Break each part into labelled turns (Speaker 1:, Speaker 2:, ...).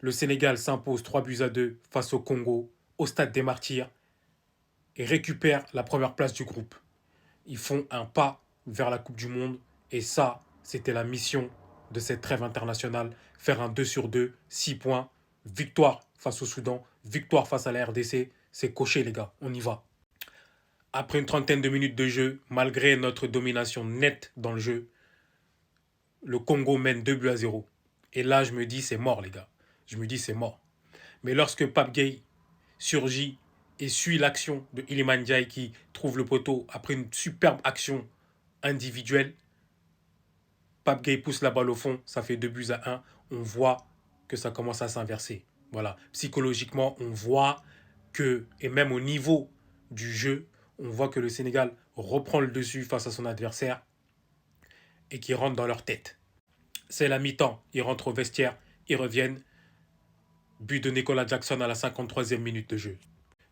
Speaker 1: Le Sénégal s'impose 3 buts à 2 face au Congo, au Stade des Martyrs, et récupère la première place du groupe. Ils font un pas vers la Coupe du Monde, et ça, c'était la mission de cette trêve internationale, faire un 2 sur 2, 6 points, victoire face au Soudan, victoire face à la RDC, c'est coché les gars, on y va. Après une trentaine de minutes de jeu, malgré notre domination nette dans le jeu, le Congo mène 2 buts à 0. Et là, je me dis, c'est mort, les gars. Je me dis, c'est mort. Mais lorsque Pape Gueye surgit et suit l'action de Iliman Ndiaye qui trouve le poteau après une superbe action individuelle, Pape Gueye pousse la balle au fond, ça fait 2 buts à 1. On voit que ça commence à s'inverser. Voilà. Psychologiquement, on voit que, et même au niveau du jeu, on voit que le Sénégal reprend le dessus face à son adversaire et qui rentre dans leur tête. C'est la mi-temps. Ils rentrent au vestiaire, ils reviennent. But de Nicolas Jackson à la 53e minute de jeu.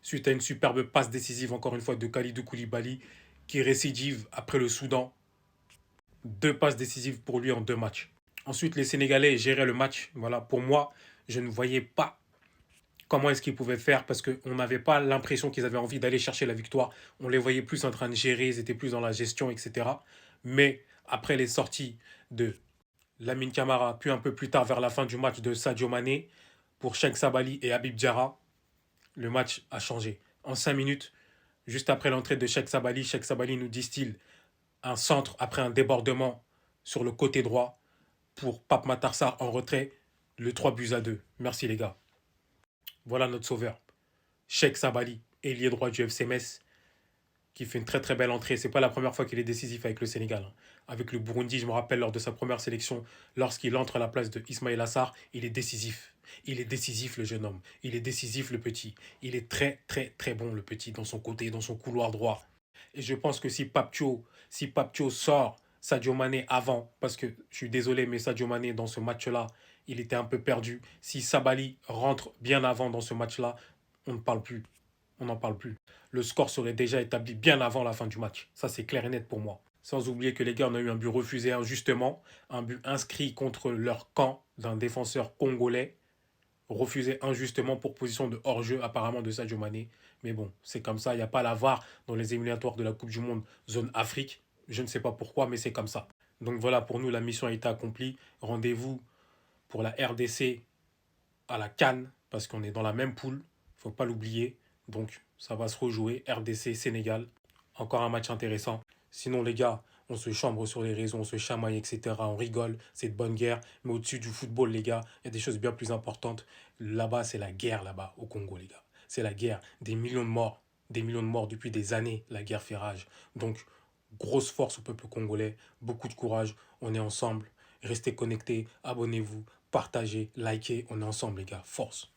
Speaker 1: Suite à une superbe passe décisive, encore une fois, de Kalidou Koulibaly, qui récidive après le Soudan. 2 passes décisives pour lui en 2 matchs. Ensuite, les Sénégalais géraient le match. Voilà, pour moi, je ne voyais pas comment est-ce qu'ils pouvaient faire parce qu'on n'avait pas l'impression qu'ils avaient envie d'aller chercher la victoire. On les voyait plus en train de gérer, ils étaient plus dans la gestion, etc. Mais après les sorties de Lamine Camara, puis un peu plus tard vers la fin du match de Sadio Mané, pour Cheikh Sabali et Habib Diarra, le match a changé. En 5 minutes, juste après l'entrée de Cheikh Sabali nous distille un centre après un débordement sur le côté droit pour Pape Matar Sarr en retrait, le 3 buts à 2. Merci les gars. Voilà notre sauveur. Cheikh Sabali, ailier droit du FC Metz, qui fait une très très belle entrée. C'est pas la première fois qu'il est décisif avec le Sénégal. Avec le Burundi, je me rappelle lors de sa première sélection, lorsqu'il entre à la place de Ismaïla Sarr, il est décisif. Il est décisif le jeune homme. Il est décisif le petit. Il est très très très bon le petit dans son côté, dans son couloir droit. Et je pense que si Papcho sort Sadio Mané avant, parce que je suis désolé, mais Sadio Mané dans ce match-là, il était un peu perdu. Si Sabali rentre bien avant dans ce match-là, on ne parle plus. On n'en parle plus. Le score serait déjà établi bien avant la fin du match. Ça, c'est clair et net pour moi. Sans oublier que les gars, on a eu un but refusé injustement, un but inscrit contre leur camp d'un défenseur congolais, refusé injustement pour position de hors-jeu apparemment de Sadio Mané. Mais bon, c'est comme ça, il n'y a pas la VAR dans les éliminatoires de la Coupe du Monde zone Afrique. Je ne sais pas pourquoi, mais c'est comme ça. Donc voilà, pour nous, la mission a été accomplie. Rendez-vous pour la RDC à la CAN, parce qu'on est dans la même poule, il ne faut pas l'oublier. Donc ça va se rejouer, RDC, Sénégal. Encore un match intéressant. Sinon les gars, on se chambre sur les réseaux, on se chamaille, etc. On rigole, c'est de bonne guerre. Mais au-dessus du football, les gars, il y a des choses bien plus importantes. Là-bas, c'est la guerre, là-bas, au Congo, les gars. C'est la guerre. Des millions de morts. Des millions de morts depuis des années, la guerre fait rage. Donc, grosse force au peuple congolais, beaucoup de courage. On est ensemble. Restez connectés, abonnez-vous, partagez, likez. On est ensemble, les gars. Force.